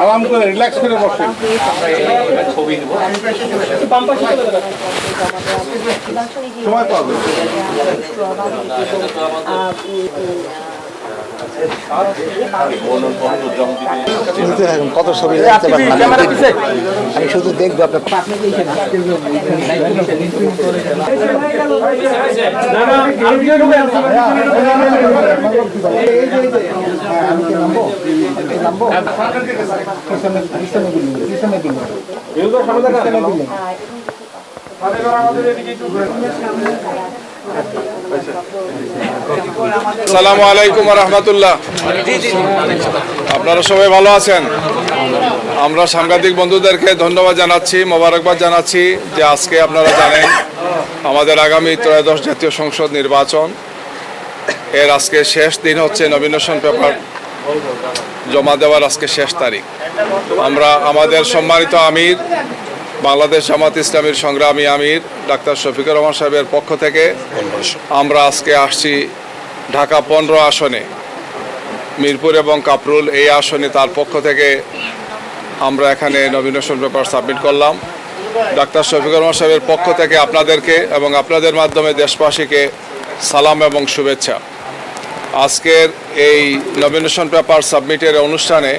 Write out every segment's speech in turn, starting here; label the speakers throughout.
Speaker 1: আরাম করে রিল্যাক্স করে বসেন। সময় পাবে।
Speaker 2: কত ছবি দেখতে পারবেন, আমি শুধু দেখবো আপনার।
Speaker 3: আসসালামু আলাইকুম ওয়া রাহমাতুল্লাহ। আপনারা সবাই ভালো আছেন? আমরা সাংবাদিক বন্ধুদেরকে ধন্যবাদ জানাচ্ছি, মোবারকবাদ জানাচ্ছি যে আজকে আপনারা জানেন আমাদের আগামী ত্রয়োদশ জাতীয় সংসদ নির্বাচন এর আজকে শেষ দিন হচ্ছে নমিনেশন পেপার জমা দেওয়ার আজকে শেষ তারিখ। আমরা আমাদের সম্মানিত আমির, বাংলাদেশ জামাত ইসলামীর সংগ্রামী আমির ডাক্তার শফিকুর রহমান সাহেবের পক্ষ থেকে আমরা আজকে আসছি ঢাকা 15 আসনে, মিরপুর এবং কাপরুল এই আসনে তার পক্ষ থেকে আমরা এখানে নমিনেশন পেপার সাবমিট করলাম। ডাক্তার শফিকুর রহমান সাহেবের পক্ষ থেকে আপনাদেরকে এবং আপনাদের মাধ্যমে দেশবাসীকে সালাম এবং শুভেচ্ছা। আজকের এই নমিনেশন পেপার সাবমিটের অনুষ্ঠানে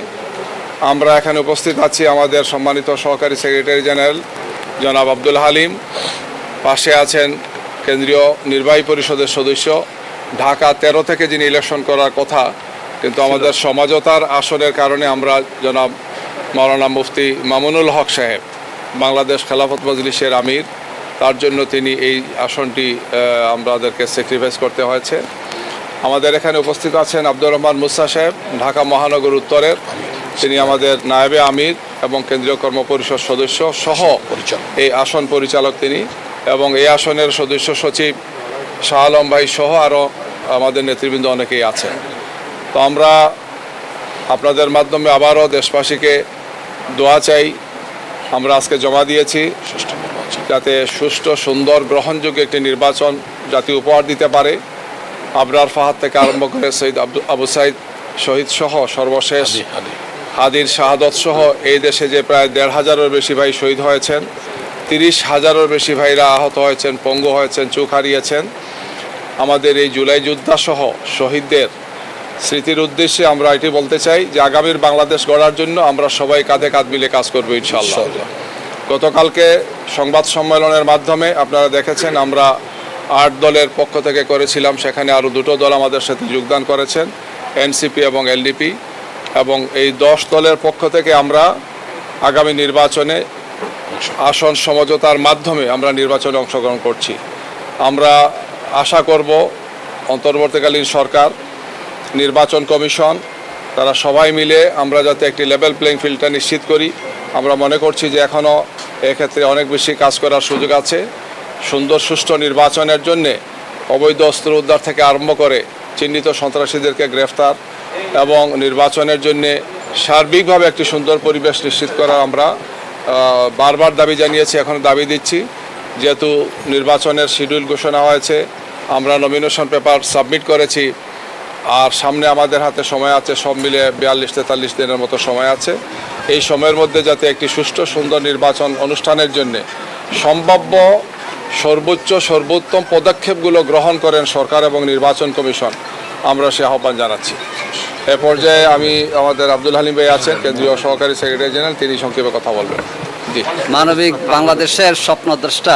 Speaker 3: আমরা এখানে উপস্থিত আছি আমাদের সম্মানিত সহকারী সেক্রেটারি জেনারেল জনাব আব্দুল হালিম, পাশে আছেন কেন্দ্রীয় নির্বাহী পরিষদের সদস্য, ঢাকা 13 থেকে যিনি ইলেকশন করার কথা কিন্তু আমাদের সমঝোতার আসনের কারণে আমরা জনাব মাওলানা মুফতি মামুনুল হক সাহেব, বাংলাদেশ খেলাফত মজলিসের আমির, তার জন্য তিনি এই আসনটি আমাদেরকে স্যাক্রিফাইস করতে হয়েছে। আমাদের এখানে উপস্থিত আছেন আব্দুর রহমান মুসা সাহেব, ঢাকা মহানগর উত্তরের, তিনি আমাদের নায়েবে আমির এবং কেন্দ্রীয় কর্মপরিষদ সদস্য সহ এই আসন পরিচালক তিনি, এবং এই আসনের সদস্য সচিব শাহ আলম ভাই সহ আরও আমাদের নেতৃবৃন্দ অনেকেই আছেন। তো আমরা আপনাদের মাধ্যমে আবারও দেশবাসীকে দোয়া চাই। আমরা আজকে জমা দিয়েছি যাতে সুষ্ঠু, সুন্দর, গ্রহণযোগ্য একটি নির্বাচন জাতি উপহার দিতে পারে। আবরার ফাহাদ থেকে আরম্ভ করে শহীদ আবু সাইদ শহীদ সহ সর্বশেষ হাদির শাহাদত সহ এই দেশে যে প্রায় 1,500-এর বেশি ভাই শহীদ হয়েছেন, 30,000-এর বেশি ভাইরা আহত হয়েছেন, পঙ্গু হয়েছেন, চোখ হারিয়েছেন। আমাদের এই জুলাই যোদ্ধা সহ শহীদদের স্মৃতির উদ্দেশ্যে আমরা এটি বলতে চাই যে আগামীর বাংলাদেশ গড়ার জন্য আমরা সবাই কাঁধে কাঁধ মিলে কাজ করবো ইনশাআল্লাহ। গতকালকে সংবাদ সম্মেলনের মাধ্যমে আপনারা দেখেছেন আমরা 8 দলের পক্ষ থেকে করেছিলাম, সেখানে আরও 2টো দল আমাদের সাথে যোগদান করেছেন, এনসিপি এবং এলডিপি, এবং এই 10 দলের পক্ষ থেকে আমরা আগামী নির্বাচনে আসন সমঝোতার মাধ্যমে আমরা নির্বাচনে অংশগ্রহণ করছি। আমরা আশা করব অন্তর্বর্তীকালীন সরকার, নির্বাচন কমিশন, তারা সবাই মিলে আমরা যাতে একটি লেভেল প্লেইং ফিল্ডটা নিশ্চিত করি। আমরা মনে করছি যে এখনও এক্ষেত্রে অনেক বেশি কাজ করার সুযোগ আছে। সুন্দর সুষ্ঠু নির্বাচনের জন্যে অবৈধ অস্ত্র উদ্ধার থেকে আরম্ভ করে চিহ্নিত সন্ত্রাসীদেরকে গ্রেফতার এবং নির্বাচনের জন্যে সার্বিকভাবে একটি সুন্দর পরিবেশ নিশ্চিত করা আমরা বারবার দাবি জানিয়েছি, এখন দাবি দিচ্ছি। যেহেতু নির্বাচনের শিডিউল ঘোষণা হয়েছে, আমরা নমিনেশন পেপার সাবমিট করেছি, আর সামনে আমাদের হাতে সময় আছে, সব মিলে 42-43 দিনের মতো সময় আছে। এই সময়ের মধ্যে যাতে একটি সুষ্ঠু সুন্দর নির্বাচন অনুষ্ঠানের জন্য সম্ভাব্য সর্বোত্তম পদক্ষেপগুলো গ্রহণ করেন সরকার এবং নির্বাচন কমিশন, আমরা সে আহ্বান জানাচ্ছি। এ পর্যায়ে আমি আমাদের আব্দুল হালিম ভাই আছেন, কেন্দ্রীয় সহকারী সেক্রেটারি জেনারেল, তিনি সংক্ষেপে কথা বলবেন। জি।
Speaker 4: মানবিক বাংলাদেশের স্বপ্নদ্রষ্টা,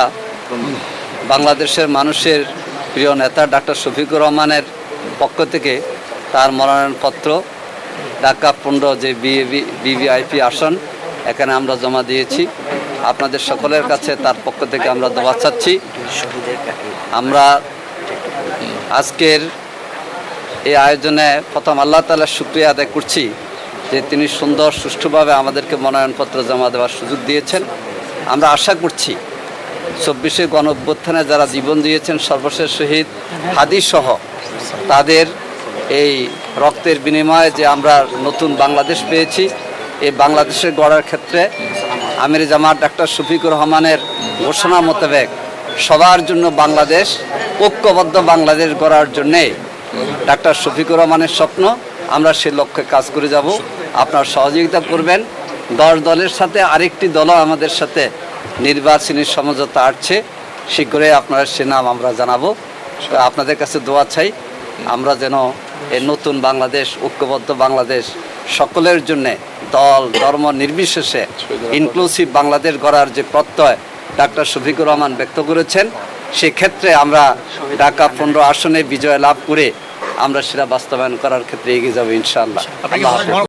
Speaker 4: বাংলাদেশের মানুষের প্রিয় নেতা ডাক্তার শফিকুর রহমানের পক্ষ থেকে তার মনোনয়নপত্র ঢাকা 15 যে ভিভিআইপি আসন এখানে আমরা জমা দিয়েছি। আপনাদের সকলের কাছে তার পক্ষ থেকে আমরা দোয়া চাচ্ছি। আমরা আজকের এই আয়োজনে প্রথম আল্লাহ তাআলার শুকরিয়া আদায় করছি যে তিনি সুন্দর সুষ্ঠুভাবে আমাদেরকে মনোনয়নপত্র জমা দেওয়ার সুযোগ দিয়েছেন। আমরা আশা করছি 24শে গণঅভ্যুত্থানে যারা জীবন দিয়েছেন, সর্বশেষ শহীদ হাদি সহ তাদের এই রক্তের বিনিময়ে যে আমরা নতুন বাংলাদেশ পেয়েছি, এই বাংলাদেশের গড়ার ক্ষেত্রে আমির জামাত ডাক্তার শফিকুর রহমানের ঘোষণা মোতাবেক সবার জন্য বাংলাদেশ, ঐক্যবদ্ধ বাংলাদেশ গড়ার জন্যে ডাক্তার শফিকুর রহমানের স্বপ্ন। আমরা সে লক্ষ্যে কাজ করে যাব। আপনারা সহযোগিতা করবেন। 10 দলের সাথে আরেকটি দলও আমাদের সাথে নির্বাচনী সমঝোতা আসছে, শীঘ্রই আপনারা সে নাম আমরা জানাবো। তো আপনাদের কাছে দোয়া চাই, আমরা যেন এই নতুন বাংলাদেশ, ঐক্যবদ্ধ বাংলাদেশ, সকলের জন্যে দল ধর্ম নির্বিশেষে ইনক্লুসিভ বাংলাদেশ গড়ার যে প্রত্যয় ডাক্তার শফিকুর রহমান ব্যক্ত করেছেন, সেক্ষেত্রে আমরা ঢাকা 15 আসনে বিজয় লাভ করে আমরা সেটা বাস্তবায়ন করার ক্ষেত্রে এগিয়ে যাবো ইনশাআল্লাহ। আল্লাহ হাফেজ।